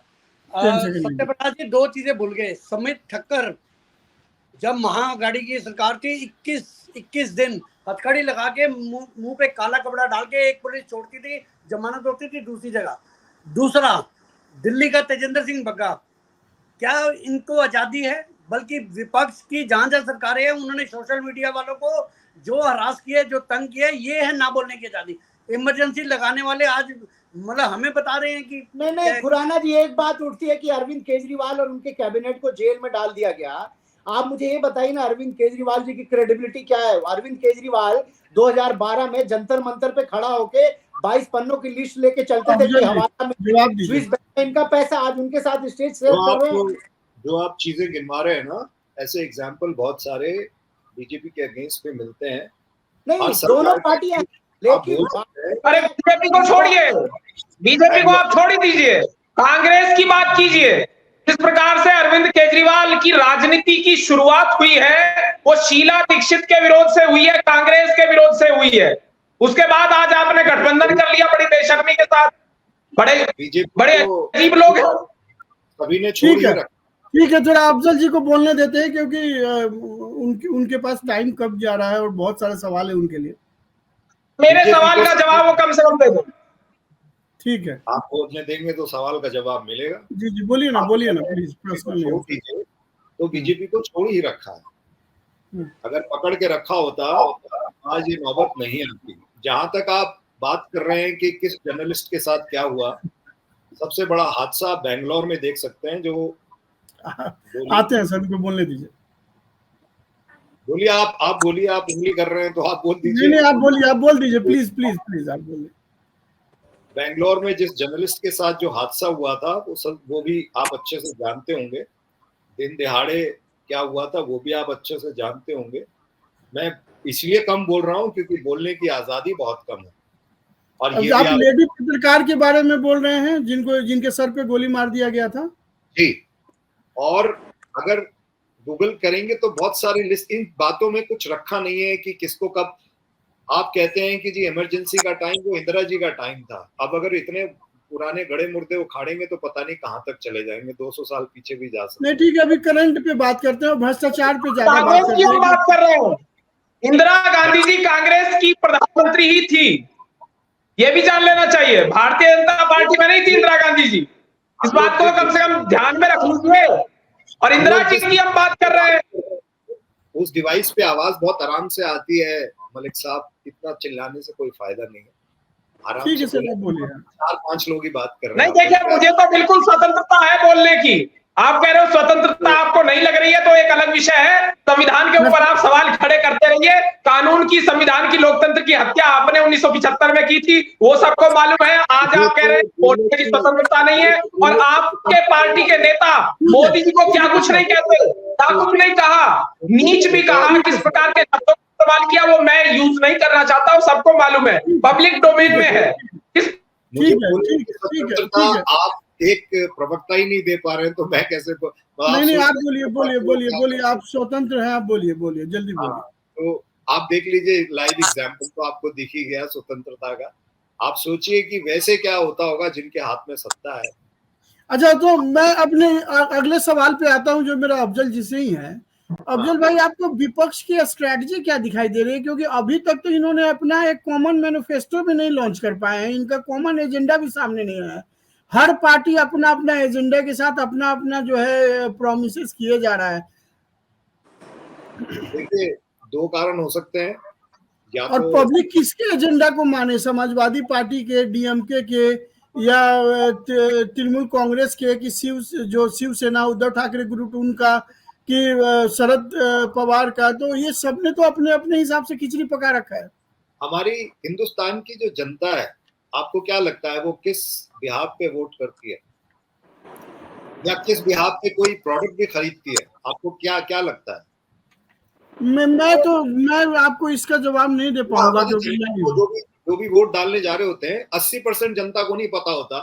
सत्यप्रकाश जी 2 चीजें भूल गए। समित ठक्कर, जब महाआघाड़ी की सरकार थी, 21 दिन हथकड़ी लगा के मुंह पे काला कपड़ा डाल के एक पुलिस छोड़ती थी, जमानत होती थी दूसरी जगह। दूसरा, दिल्ली का तेजेंद्र सिंह बग्गा, क्या इनको आजादी है? बल्कि विपक्ष की जहां जहां सरकारें हैं, उन्होंने सोशल मीडिया वालों को जो हरास किया, जो तंग किया, ये है ना बोलने की आजादी। इमरजेंसी लगाने वाले आज मतलब हमें बता रहे हैं कि नहीं खुराना जी, एक बात उठती है कि अरविंद केजरीवाल और उनके कैबिनेट को जेल में डाल दिया गया। आप मुझे ये बताइए ना, अरविंद केजरीवाल जी की क्रेडिबिलिटी क्या है? अरविंद केजरीवाल 2012 में जंतर मंतर पे खड़ा होके 22 पन्नों की लिस्ट लेके चलते थे कि हवाला में स्विस बैंक में इनका पैसा, आज उनके साथ स्टेज शेयर कर रहे हैं। जो आप चीजें गिनवा रहे हैं ना, ऐसे एग्जाम्पल बहुत सारे बीजेपी के अगेंस्ट पे मिलते हैं। नहीं, दोनों पार्टियां, लेकिन अरे बीजेपी को छोड़िए, बीजेपी को आप छोड़ ही दीजिए, कांग्रेस की बात कीजिए। जिस प्रकार से अरविंद केजरीवाल की राजनीति की शुरुआत हुई है, वो शीला दीक्षित के विरोध से हुई है, कांग्रेस के विरोध से हुई है। उसके बाद आज आपने गठबंधन कर लिया बड़ी बेशर्मी के साथ। बड़े अजीब लोग हैं। सभी ने छोड़ ही रखा। ठीक है, थोड़ा अफजल जी को बोलने देते हैं, क्योंकि उनके पास टाइम कब जा रहा है और बहुत सारे सवाल है उनके लिए। मेरे सवाल का जवाब वो कम से कम दे दो। ठीक है, आप बोलने देंगे तो सवाल का जवाब मिलेगा। जी जी, बोलिए ना प्लीज। छोड़ दीजिए, तो बीजेपी को छोड़ ही रखा है। अगर पकड़ के रखा होता आज ये नौबत नहीं आती। जहां तक आप बात कर रहे हैं कि किस जर्नलिस्ट के साथ क्या हुआ, सबसे बड़ा हादसा बेंगलोर में देख सकते हैं। जो आते हैं सर को बोलने दीजिए। बोलिए, आप बोलिए, आप उंगली कर रहे हैं तो आप बोल दीजिए। नहीं, आप बोलिए, आप बोल दीजिए, प्लीज आप बोलिए। बेंगलोर में जिस जर्नलिस्ट के साथ जो हादसा हुआ था, वो भी आप अच्छे से जानते होंगे। दिन दिहाड़े क्या हुआ था वो भी आप अच्छे से जानते होंगे। मैं इसलिए कम बोल रहा हूँ क्योंकि बोलने की आजादी बहुत कम है। और ये आप लेडी पत्रकार के बारे में बोल रहे हैं जिनके सर पे गोली मार दिया गया था? जी, और अगर गूगल करेंगे तो बहुत सारी लिस्ट, इन बातों में कुछ रखा नहीं है कि किसको कब। आप कहते हैं कि जी इमरजेंसी का टाइम वो इंदिरा जी का टाइम था। अब अगर इतने पुराने गड़े मुर्दे उखाड़ेंगे तो पता नहीं कहां तक चले जाएंगे, 200 साल पीछे भी जा सकते। नहीं ठीक है, अभी करंट पे बात करते हैं, भ्रष्टाचार पे ज्यादा बात कर रहे हो। इंदिरा गांधी जी कांग्रेस की प्रधानमंत्री ही थी, ये भी जान लेना चाहिए। भारतीय जनता पार्टी में नहीं थी इंदिरा गांधी जी, इस बात को कम से कम ध्यान में रख लीजिए। और इंदिरा जी की हम बात कर रहे हैं। उस डिवाइस पे आवाज बहुत आराम से आती है मलिक साहब, इतना चिल्लाने से कोई फायदा नहीं है। आराम से बोलिए, 4-5 लोग ही बात कर रहे हैं। नहीं देखिए, मुझे तो बिल्कुल स्वतंत्रता है बोलने की। आप कह रहे हो स्वतंत्रता आपको नहीं लग रही है, तो एक अलग विषय है। संविधान के ऊपर आप सवाल खड़े करते रहिए। कानून की, संविधान की, लोकतंत्र की हत्या आपने 1975 में की थी, वो सबको मालूम है। आज आप कह रहे हैं बोलने की स्वतंत्रता नहीं है, और आपके पार्टी के नेता मोदी जी को क्या कुछ नहीं कहते, क्या कुछ नहीं कहा, नीच भी कहा, किस प्रकार के शब्दों का इस्तेमाल किया वो मैं यूज नहीं करना चाहता हूँ, सबको मालूम है, पब्लिक डोमेन में है। आप एक प्रवक्ता ही नहीं दे पा रहे हैं तो मैं कैसे नहीं, आप बोलिए, आप स्वतंत्र हैं, आप बोलिए, जल्दी बोलिए। तो आप देख लीजिए, लाइव एग्जाम्पल तो आपको दिख ही गया स्वतंत्रता का। आप सोचिए कि वैसे क्या होता होगा जिनके हाथ में सत्ता है। अच्छा, तो मैं अपने अगले सवाल पे आता हूं, जो मेरा अफजल जी से ही है। अफजल भाई, आपको विपक्ष की स्ट्रेटजी क्या दिखाई दे रही है? क्योंकि अभी तक तो इन्होंने अपना एक कॉमन मैनिफेस्टो भी नहीं लॉन्च कर पाए हैं, इनका कॉमन एजेंडा भी सामने नहीं आया। हर पार्टी अपना अपना एजेंडा के साथ अपना अपना जो है प्रॉमिसेस किए जा रहा है। देखिए, दो कारण हो सकते हैं, या और तो पब्लिक किसके एजेंडा को माने, समाजवादी पार्टी के, डीएमके के, या तृणमूल कांग्रेस के, कि शिवसेना उद्धव ठाकरे ग्रुप उनका, कि शरद पवार का? तो ये सबने तो अपने अपने हिसाब से खिचड़ी पका रखा है। हमारी हिंदुस्तान की जो जनता है, आपको क्या लगता है वो किस बिहाफ पे वोट करती है, या किस बिहाफ पे कोई प्रोडक्ट भी खरीदती है? आपको क्या क्या लगता है? मैं आपको इसका जवाब नहीं दे पाऊंगा, क्योंकि जो भी वोट डालने जा रहे होते हैं, 80% जनता को नहीं पता होता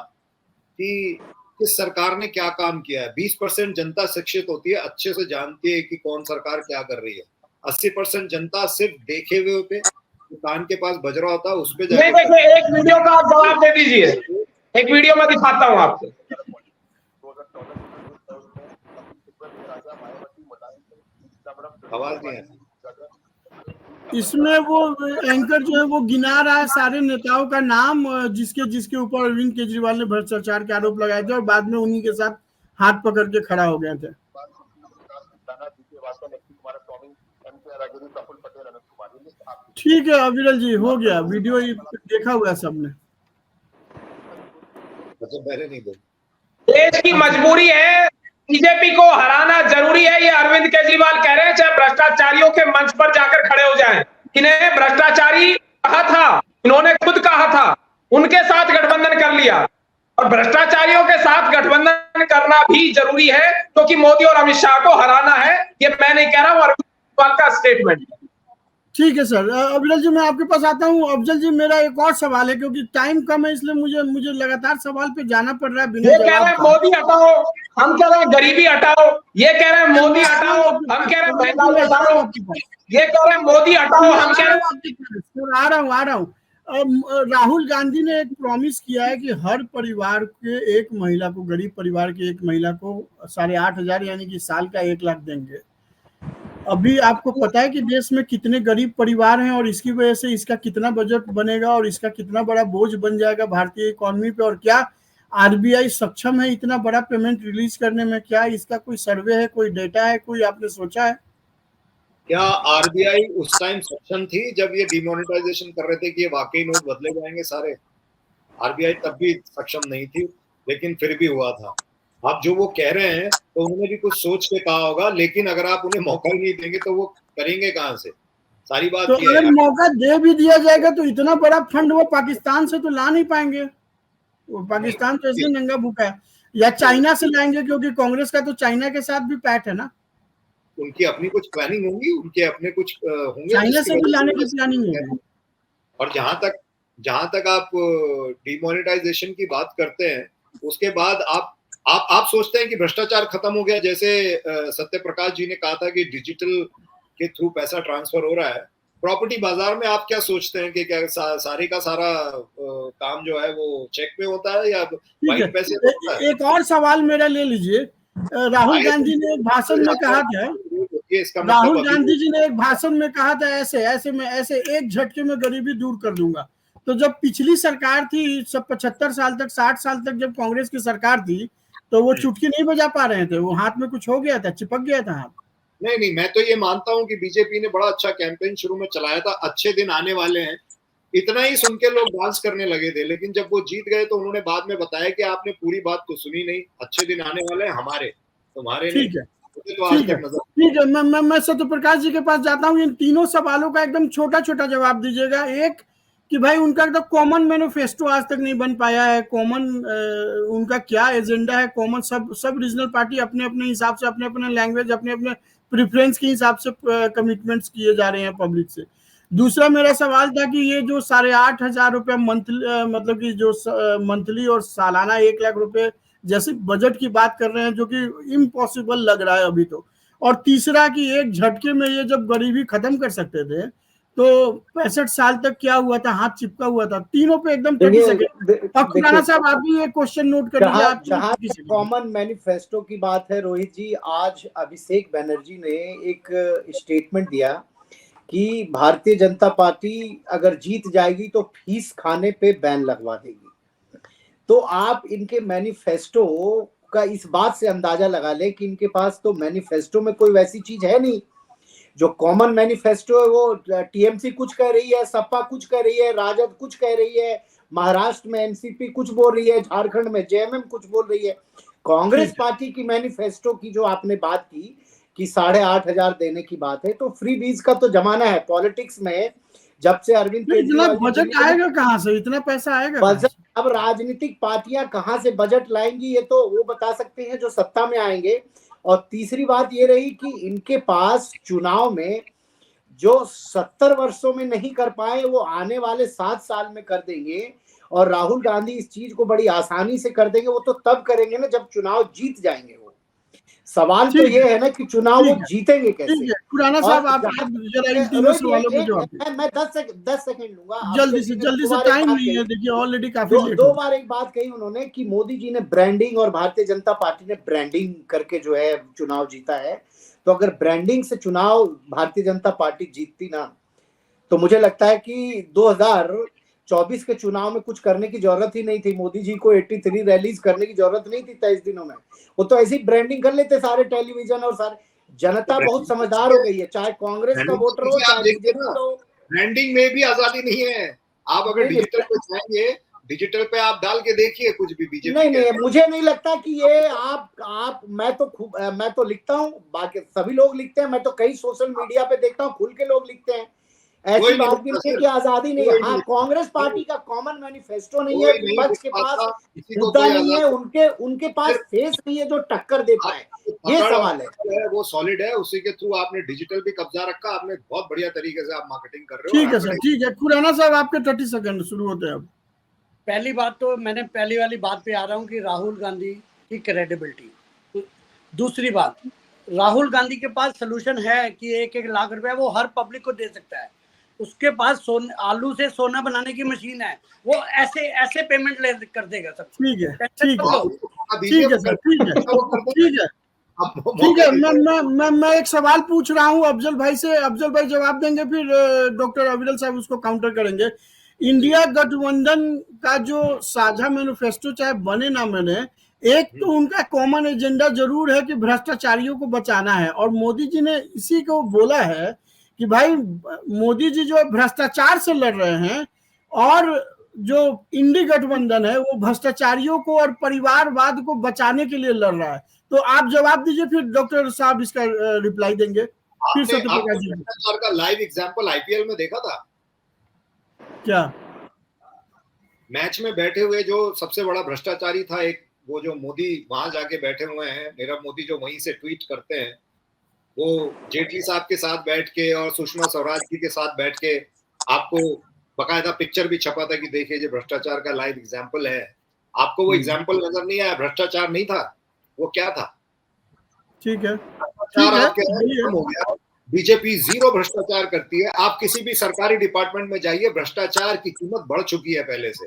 कि किस सरकार ने क्या काम किया है। 20% जनता शिक्षित होती है, अच्छे से जानती है कि कौन सरकार क्या कर रही है। 80% जनता सिर्फ देखे हुए पे, कान के पास बज रहा होता है, उस पे नहीं, देखिए, एक वीडियो का आप जवाब दे दीजिए। एक वीडियो में दिखाता हूँ आपको। आवाज नहीं है इसमें। वो एंकर जो है वो गिना रहा है सारे नेताओं का नाम, जिसके जिसके ऊपर अरविंद केजरीवाल ने भ्रष्टाचार के आरोप लगाए थे, और बाद में उन्हीं के साथ हाथ पकड़ के खड़ा हो गए थे। ठीक है अविरल जी, हो गया, वीडियो देखा हुआ है सबने। पहले नहीं दो। देश की मजबूरी है, बीजेपी को हराना जरूरी है, ये अरविंद केजरीवाल कह रहे हैं, चाहे भ्रष्टाचारियों के मंच पर जाकर खड़े हो जाएं। इन्हें भ्रष्टाचारी कहा था, इन्होंने खुद कहा था, उनके साथ गठबंधन कर लिया, और भ्रष्टाचारियों के साथ गठबंधन करना भी जरूरी है, क्योंकि मोदी और अमित शाह को हराना है। ये मैं नहीं कह रहा हूं, अरविंद केजरीवाल का स्टेटमेंट। ठीक है सर। अफजल जी, मैं आपके पास आता हूँ। अफजल जी, मेरा एक और सवाल है, क्योंकि टाइम कम है, इसलिए मुझे लगातार सवाल पे जाना पड़ रहा है बिना ये कह रहे हैं मोदी हटाओ, हम कह रहे हैं गरीबी हटाओ। ये कह रहे हैं मोदी हटाओ, हम कह रहे हैं महंगाई हटाओ। ये कह रहे हैं मोदी हटाओ, हम कह रहे हैं। आ रहा हूँ। राहुल गांधी ने एक प्रॉमिस किया है कि हर परिवार के एक महिला को, गरीब परिवार की एक महिला को 8,500 यानी कि साल का 1 लाख देंगे। अभी आपको पता है कि देश में कितने गरीब परिवार हैं, और इसकी वजह से इसका कितना बजट बनेगा, और इसका कितना बड़ा बोझ बन जाएगा भारतीय इकोनॉमी पे? और क्या आरबीआई सक्षम है इतना बड़ा पेमेंट रिलीज करने में? क्या इसका कोई सर्वे है, कोई डेटा है, कोई आपने सोचा है? क्या आरबीआई उस टाइम सक्षम थी जब ये डिमोनेटाइजेशन कर रहे थे कि ये वाकई नोट बदले जाएंगे सारे? आरबीआई तब भी सक्षम नहीं थी, लेकिन फिर भी हुआ था। आप जो वो कह रहे हैं तो उन्होंने भी कुछ सोच के कहा होगा, लेकिन अगर आप उन्हें मौका ही नहीं देंगे तो वो करेंगे कहां से? सारी बात तो अगर मौका दे भी दिया जाएगा तो इतना बड़ा फंड वो पाकिस्तान से तो ला नहीं पाएंगे। वो पाकिस्तान तो ऐसे नंगा भूखा है, या चाइना से लाएंगे, क्योंकि कांग्रेस का तो चाइना के साथ भी पैठ है ना। उनकी अपनी कुछ प्लानिंग होंगी, उनके अपने कुछ होंगे, चाइना से भी लाने की प्लानिंग है। और जहां तक आप डिमोनेटाइजेशन की बात करते हैं, उसके बाद आप सोचते हैं कि भ्रष्टाचार खत्म हो गया, जैसे सत्य प्रकाश जी ने कहा था कि डिजिटल के थ्रू पैसा ट्रांसफर हो रहा है प्रॉपर्टी बाजार में? आप क्या सोचते हैं कि क्या सारे का सारा काम जो है वो चेक पे होता है या वाइट पैसे होता है? एक और सवाल मेरा ले लीजिए। राहुल गांधी ने एक भाषण में कहा था, राहुल गांधी जी ने एक भाषण में कहा था, ऐसे एक झटके में गरीबी दूर कर दूंगा। तो जब पिछली सरकार थी, सब 75 साल तक, 60 साल तक जब कांग्रेस की सरकार थी, तो वो चुटकी नहीं बजा पा रहे थे, वो हाथ में कुछ हो गया था, चिपक गया था हाथ। नहीं, मैं तो ये मानता हूं कि बीजेपी ने बड़ा अच्छा कैंपेन शुरू में चलाया था, अच्छे दिन आने वाले हैं, इतना ही सुन के लोग डांस करने लगे थे। लेकिन जब वो जीत गए तो उन्होंने बाद में बताया कि आपने पूरी बात तो सुनी नहीं, अच्छे दिन आने वाले हैं हमारे, तुम्हारे नहीं। ठीक है, मैं सत्यप्रकाश जी के पास जाता हूँ। इन तीनों सवालों का एकदम छोटा छोटा जवाब दीजिएगा। एक, कि भाई उनका तो कॉमन मैनिफेस्टो आज तक नहीं बन पाया है, कॉमन उनका क्या एजेंडा है? कॉमन सब रीजनल पार्टी अपने अपने हिसाब से, अपने अपने लैंग्वेज, अपने अपने प्रेफरेंस के हिसाब से कमिटमेंट्स किए जा रहे हैं पब्लिक से। दूसरा मेरा सवाल था कि ये जो 8,500 रुपया मंथली, मतलब कि जो मंथली और सालाना 1 लाख रुपए जैसे बजट की बात कर रहे हैं, जो कि इम्पॉसिबल लग रहा है अभी तो। और तीसरा कि एक झटके में ये जब गरीबी खत्म कर सकते थे, तो 65 साल तक क्या हुआ था, हाथ चिपका हुआ था तीनों पे एकदम 30 सेकंड। और खुराना साहब आप भी ये क्वेश्चन नोट कर लीजिए। जहां कॉमन मैनिफेस्टो की बात है रोहित जी, आज अभिषेक बनर्जी ने एक स्टेटमेंट दिया कि भारतीय जनता पार्टी अगर जीत जाएगी तो फीस खाने पे बैन लगवा देगी। तो आप इनके मैनिफेस्टो का इस बात से अंदाजा लगा लें कि इनके पास तो मैनिफेस्टो में कोई वैसी चीज है नहीं। जो कॉमन मैनिफेस्टो है वो टीएमसी कुछ कह रही है, सपा कुछ कह रही है, राजद कुछ कह रही है, महाराष्ट्र में एनसीपी कुछ बोल रही है, झारखंड में जेएमएम कुछ बोल रही है। कांग्रेस पार्टी की मैनिफेस्टो की जो आपने बात की कि 8,500 देने की बात है, तो फ्री बीज का तो जमाना है पॉलिटिक्स में। जब से अरविंद केजरीवाल, बजट आएगा कहाँ से, इतना पैसा आएगा बजट? अब राजनीतिक पार्टियां कहां से बजट लाएंगी ये तो वो बता सकते हैं जो सत्ता में आएंगे। और तीसरी बात ये रही कि इनके पास चुनाव में जो 70 वर्षों में नहीं कर पाए वो आने वाले 7 साल में कर देंगे। और राहुल गांधी इस चीज को बड़ी आसानी से कर देंगे। वो तो तब करेंगे ना जब चुनाव जीत जाएंगे। वो सवाल तो ये है ना कि चुनाव वो जीतेंगे कैसे। खुराना साहब आप जरा इन तीनों सवालों पे जवाब दीजिए। मैं 10 सेकंड लूंगा, जल्दी से टाइम नहीं है, देखिए ऑलरेडी काफी लेट दो बार एक बात कही उन्होंने कि मोदी जी ने ब्रांडिंग और भारतीय जनता पार्टी ने ब्रांडिंग करके जो है चुनाव जीता है। तो अगर ब्रांडिंग से चुनाव भारतीय जनता पार्टी जीतती ना, तो मुझे लगता है कि 2024 के चुनाव में कुछ करने की जरूरत ही नहीं थी। मोदी जी को 83 रैलीज करने की जरूरत नहीं थी 23 दिनों में। वो तो ऐसी ब्रांडिंग कर लेते सारे टेलीविजन और सारे। जनता बहुत समझदार हो गई है, चाहे कांग्रेस का वोटर हो चाहे बीजेपी का हो। ब्रांडिंग में भी आजादी नहीं है। आप अगर डिजिटल पे जाएंगे, डिजिटल पे आप डाल के देखिए कुछ भी बीजेपी नहीं, मुझे नहीं लगता कि ये आप मैं तो लिखता हूँ, बाकी सभी लोग लिखते हैं। मैं तो कई सोशल मीडिया पे देखता हूँ खुल के लोग लिखते हैं। ऐसी बात भी नहीं कि आजादी नहीं है। हाँ, कांग्रेस पार्टी का कॉमन मैनिफेस्टो नहीं है, विपक्ष के पास मुद्दा नहीं है, उनके पास फेस नहीं है जो टक्कर दे पाए। ये सवाल है, वो सॉलिड है। उसी के थ्रू आपने डिजिटल भी कब्जा रखा। आपने बहुत बढ़िया तरीके से आप मार्केटिंग कर रहे हो। ठीक है सर, ठीक है। खुराना साहब आपके 30 सेकंड शुरू होते हैं अब। पहली बात तो मैंने पहली वाली बात पे आ रहा हूँ कि राहुल गांधी की क्रेडिबिलिटी। दूसरी बात, राहुल गांधी के पास सोल्यूशन है कि 1-1 लाख रुपए वो हर पब्लिक को दे सकता है। उसके पास आलू से सोना बनाने की मशीन है। वो ऐसे पेमेंट ले कर देगा सब। ठीक है सर, ठीक है। मैं एक सवाल पूछ रहा हूँ अफजल भाई से। अफजल भाई जवाब देंगे, फिर डॉक्टर अविरल साहब उसको काउंटर करेंगे। इंडिया गठबंधन का जो साझा मैनिफेस्टो चाहे बने ना बने, एक तो उनका कॉमन एजेंडा जरूर है कि भ्रष्टाचारियों को बचाना है। और मोदी जी ने इसी को बोला है कि भाई मोदी जी जो भ्रष्टाचार से लड़ रहे हैं, और जो इंडी गठबंधन है वो भ्रष्टाचारियों को और परिवारवाद को बचाने के लिए लड़ रहा है। तो आप जवाब दीजिए, फिर डॉक्टर साहब इसका रिप्लाई देंगे। फिर सत्यप्रकाश जी का लाइव एग्जांपल आईपीएल में देखा था क्या? मैच में बैठे हुए जो सबसे बड़ा भ्रष्टाचारी था, एक वो जो मोदी वहां जाके बैठे हुए हैं, नीरव मोदी, जो वहीं से ट्वीट करते हैं, वो जेटली साहब के साथ बैठ के और सुषमा स्वराज जी के साथ बैठ के आपको बकायदा पिक्चर भी छपा था कि देखिए ये भ्रष्टाचार का लाइव एग्जाम्पल है। आपको वो एग्जाम्पल नजर नहीं आया? भ्रष्टाचार नहीं था, वो क्या था? ठीक है, हो गया। बीजेपी जीरो भ्रष्टाचार करती है। आप किसी भी सरकारी डिपार्टमेंट में जाइए, भ्रष्टाचार की कीमत बढ़ चुकी है पहले से।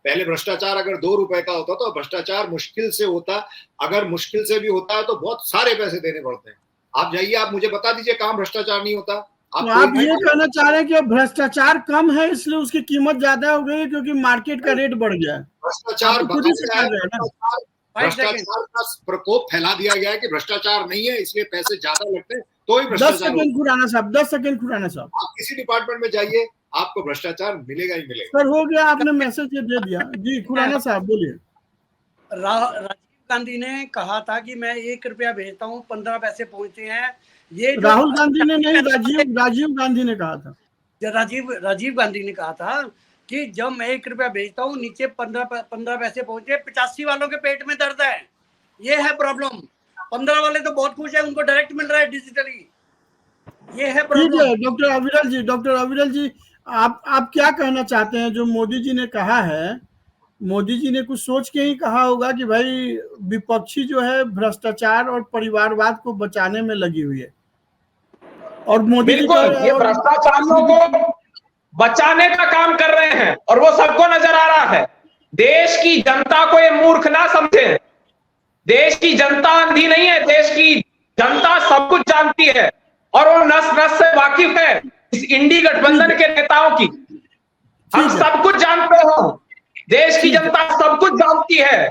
पहले भ्रष्टाचार अगर 2 रुपए का होता तो भ्रष्टाचार मुश्किल से होता। अगर मुश्किल से भी होता है तो बहुत सारे पैसे देने पड़ते हैं। आप जाइए, आप मुझे बता दीजिए कहाँ भ्रष्टाचार नहीं होता। आप ये कहना चाह रहे हैं कि भ्रष्टाचार कम है इसलिए उसकी कीमत ज्यादा हो गई है क्योंकि मार्केट का रेट बढ़ गया है। भ्रष्टाचार का प्रकोप फैला दिया गया है कि भ्रष्टाचार नहीं है इसलिए पैसे ज्यादा लगते हैं। तो ही 10 सेकंड खुराना साहब, 10 सेकंड खुराना साहब। आप किसी डिपार्टमेंट में जाइए, आपको भ्रष्टाचार मिलेगा ही मिलेगा। सर हो गया, आपने मैसेज दे दिया। जी खुराना साहब बोलिए। राजीव गांधी ने कहा था कि मैं 1 रुपया भेजता हूँ 15 पैसे पहुंचते हैं। ये राहुल गांधी ने नहीं, राजीव गांधी ने कहा था। राजीव गांधी ने कहा था कि जब मैं 1 रुपया भेजता हूँ नीचे 15 पैसे पहुंचे। 85 वालों के पेट में दर्द है, ये है प्रॉब्लम। 15 वाले तो बहुत खुश है, उनको डायरेक्ट मिल रहा है डिजिटली, ये है प्रॉब्लम। डॉक्टर अविरल जी आप क्या कहना चाहते हैं? जो मोदी जी ने कहा है, मोदी जी ने कुछ सोच के ही कहा होगा कि भाई विपक्षी जो है भ्रष्टाचार और परिवारवाद को बचाने में लगी हुई है। और मोदी जी ये भ्रष्टाचारियों को बचाने का काम कर रहे हैं और वो सबको नजर आ रहा है। देश की जनता को ये मूर्ख ना समझे। देश की जनता अंधी नहीं है, देश की जनता सब कुछ जानती है और वो नस नस से वाकिफ है इस इंडी गठबंधन के नेताओं की। हम सब कुछ जानते हो, देश की जनता सब कुछ जानती है।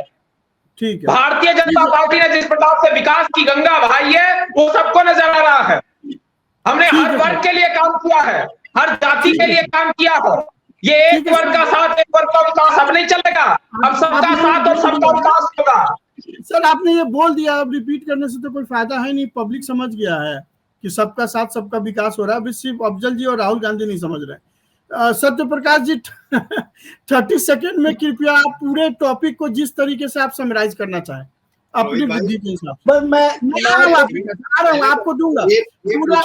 ठीक है, भारतीय जनता पार्टी ने जिस प्रकार से विकास की गंगा बहाई है वो सबको नजर आ रहा है। हमने हर वर्ग के लिए काम किया है, हर जाति के लिए काम किया है। ये एक वर्ग का साथ, एक वर्ग का विकास अब नहीं चलेगा, अब सबका साथ और सबका विकास होगा। सर आपने ये बोल दिया, अब रिपीट करने से तो कोई फायदा है नहीं, पब्लिक समझ गया है कि सबका साथ सबका विकास हो रहा है। अभी सिर्फ अफजल जी और राहुल गांधी नहीं समझ रहे। सत्य प्रकाश जी 30 सेकंड में कृपया आप पूरे टॉपिक को जिस तरीके से आप समराइज करना चाहें अपनी बुद्धि के हिसाब से। मैं आ रहा हूँ, आपको दूंगा पूरा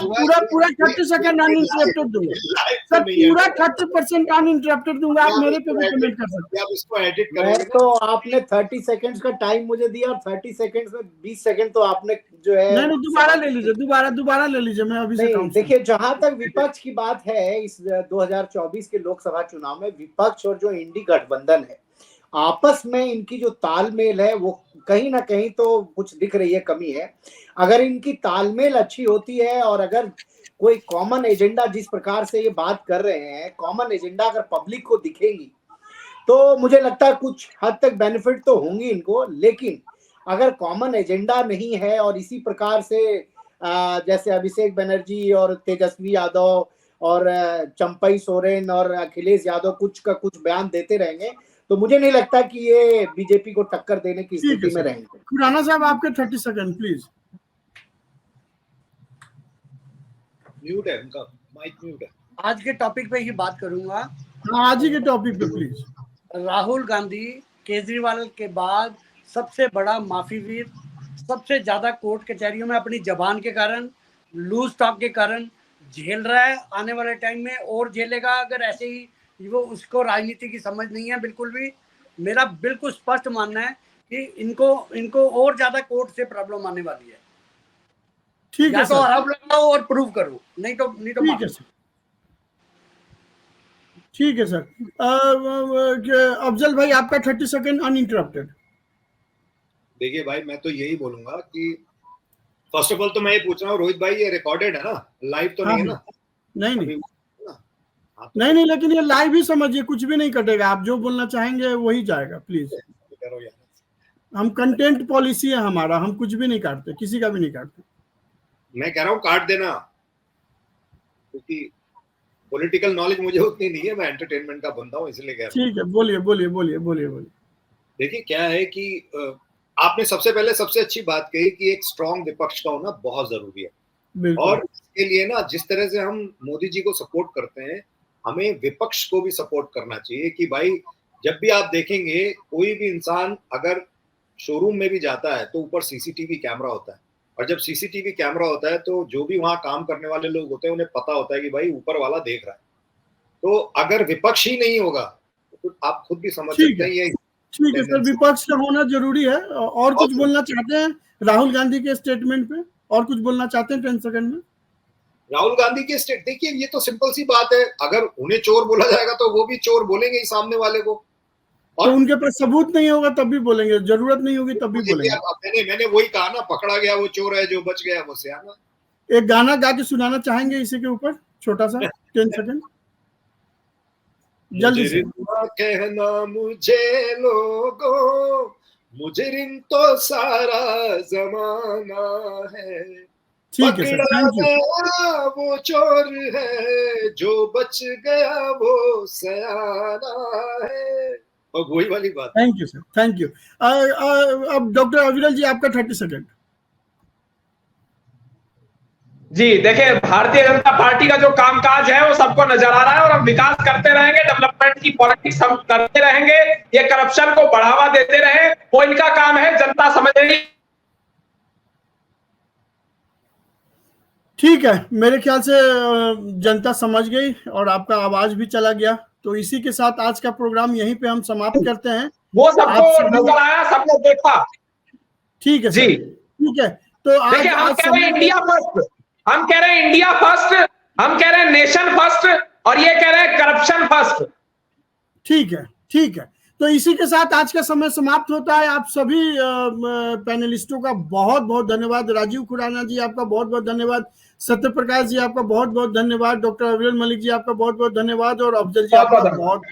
30 सेकंड अनइंटरप्टेड दूंगा सर, पूरा 30% अनइंटरप्टेड दूंगा। आप मेरे पे भी कमेंट कर सकते हैं। आप इसको एडिट मैं करोगे तो आपने 30 सेकंड्स का टाइम मुझे दिया और 30 सेकंड्स में 20 सेकंड तो आपने जो है नहीं दोबारा ले लीजिए, दोबारा ले लीजिए, मैं अभी से काउंट। देखिए, जहां तक विपक्ष की बात है, इस 2024 के लोकसभा चुनाव में विपक्ष और जो इंडी गठबंधन है आपस में इनकी जो तालमेल है वो कहीं ना कहीं तो कुछ दिख रही है, कमी है। अगर इनकी तालमेल अच्छी होती है और अगर कोई कॉमन एजेंडा, जिस प्रकार से ये बात कर रहे हैं, कॉमन एजेंडा अगर पब्लिक को दिखेगी तो मुझे लगता है कुछ हद तक बेनिफिट तो होंगी इनको। लेकिन अगर कॉमन एजेंडा नहीं है और इसी प्रकार से जैसे अभिषेक बनर्जी और तेजस्वी यादव और चंपई सोरेन और अखिलेश यादव कुछ का कुछ बयान देते रहेंगे तो मुझे नहीं लगता कि ये बीजेपी को टक्कर देने की स्थिति में रहेंगे। खुराना साहब आपके 30 सेकंड प्लीज। म्यूट है उनका, माइक म्यूट है। आज के टॉपिक पे ही बात करूंगा। हाँ, आज ही के टॉपिक पे प्लीज। राहुल गांधी केजरीवाल के बाद सबसे बड़ा माफीवीर, सबसे ज्यादा कोर्ट कचहरियों में अपनी जबान के कारण, लूज टॉक के कारण झेल रहा है। आने वाले टाइम में और झेलेगा अगर ऐसे ही वो, उसको राजनीति की समझ नहीं है बिल्कुल भी। मेरा बिल्कुल स्पष्ट मानना है कि इनको और ज्यादा कोर्ट से प्रॉब्लम आने वाली है। ठीक है, तो आरोप लगाओ और प्रूव करो, नहीं तो ठीक है सर। ठीक है सर। अफजल भाई आपका 30 सेकंड अनइंटरप्टेड। देखिए भाई, मैं तो यही बोलूंगा कि फर्स्ट ऑफ ऑल तो मैं ये पूछ रहा हूँ रोहित भाई, ये रिकॉर्डेड है ना, लाइव तो नहीं है ना? नहीं, लेकिन ये लाइव ही समझिए, कुछ भी नहीं कटेगा। आप जो बोलना चाहेंगे वही जाएगा, प्लीज। हम कंटेंट पॉलिसी है हमारा, हम कुछ भी नहीं काटते, किसी का भी नहीं काटते। मैं कह रहा हूँ काट देना, क्योंकि पॉलिटिकल नॉलेज मुझे उतनी नहीं है, मैं एंटरटेनमेंट का बंदा हूँ, इसलिए कह रहा हूँ। ठीक है, बोलिए। देखिए क्या है कि आपने सबसे पहले सबसे अच्छी बात कही कि एक स्ट्रॉन्ग विपक्ष का होना बहुत जरूरी है। और इसके लिए ना, जिस तरह से हम मोदी जी को सपोर्ट करते हैं, हमें विपक्ष को भी सपोर्ट करना चाहिए कि भाई जब भी आप देखेंगे कोई भी इंसान अगर शोरूम में भी जाता है तो ऊपर सीसीटीवी कैमरा होता है, और जब सीसीटीवी कैमरा होता है तो जो भी वहां काम करने वाले लोग होते हैं उन्हें पता होता है कि भाई ऊपर वाला देख रहा है। तो अगर विपक्ष ही नहीं होगा तो आप खुद भी समझ सकते हैं। ये ठीक है सर, विपक्ष का होना जरूरी है। और कुछ बोलना चाहते हैं राहुल गांधी के स्टेटमेंट पे? और कुछ बोलना चाहते हैं 10 सेकंड में? राहुल गांधी के स्टेट, देखिए ये तो सिंपल सी बात है, अगर उन्हें चोर बोला जाएगा तो वो भी चोर बोलेंगे ही सामने वाले को। और तो उनके पास सबूत नहीं होगा तब भी बोलेंगे, जरूरत नहीं होगी तब भी बोलेंगे। मैंने वही कहा ना, पकड़ा गया वो चोर है, जो बच गया वो सियाना। एक गाना गा के सुनाना चाहेंगे इसी के ऊपर, छोटा सा 10 सेकंड जल्दी से। कहना मुझे लोगों, मुजरिम तो सारा जमाना है, ठीक है सर, थैंक यू। वो चोर है, जो बच गया वो सयाना है, और वही वाली बात। Thank you sir, thank you. अब डॉक्टर अविरल जी आपका 30 सेकंड। जी देखिए, भारतीय जनता पार्टी का जो कामकाज है वो सबको नजर आ रहा है और हम विकास करते रहेंगे, डेवलपमेंट की पॉलिटिक्स हम करते रहेंगे, ये करप्शन को बढ़ावा देते रहे, वो इनका काम है, जनता समझ रही। ठीक है, मेरे ख्याल से जनता समझ गई और आपका आवाज भी चला गया। तो इसी के साथ आज का प्रोग्राम यहीं पे हम समाप्त करते हैं। वो सबको नजर आया, सबने देखा। ठीक है जी, ठीक है। तो आज हम कह रहे हैं इंडिया फर्स्ट, हम कह रहे हैं इंडिया फर्स्ट, हम कह रहे हैं नेशन फर्स्ट, और ये कह रहे हैं करप्शन फर्स्ट। ठीक है, ठीक है। तो इसी के साथ आज का समय समाप्त होता है। आप सभी पैनलिस्टों का बहुत बहुत धन्यवाद। राजीव खुराना जी आपका बहुत बहुत धन्यवाद, सत्य प्रकाश जी आपका बहुत बहुत धन्यवाद, डॉक्टर अविरल मलिक जी आपका बहुत बहुत धन्यवाद और अफजल जी आपका बहुत बहुत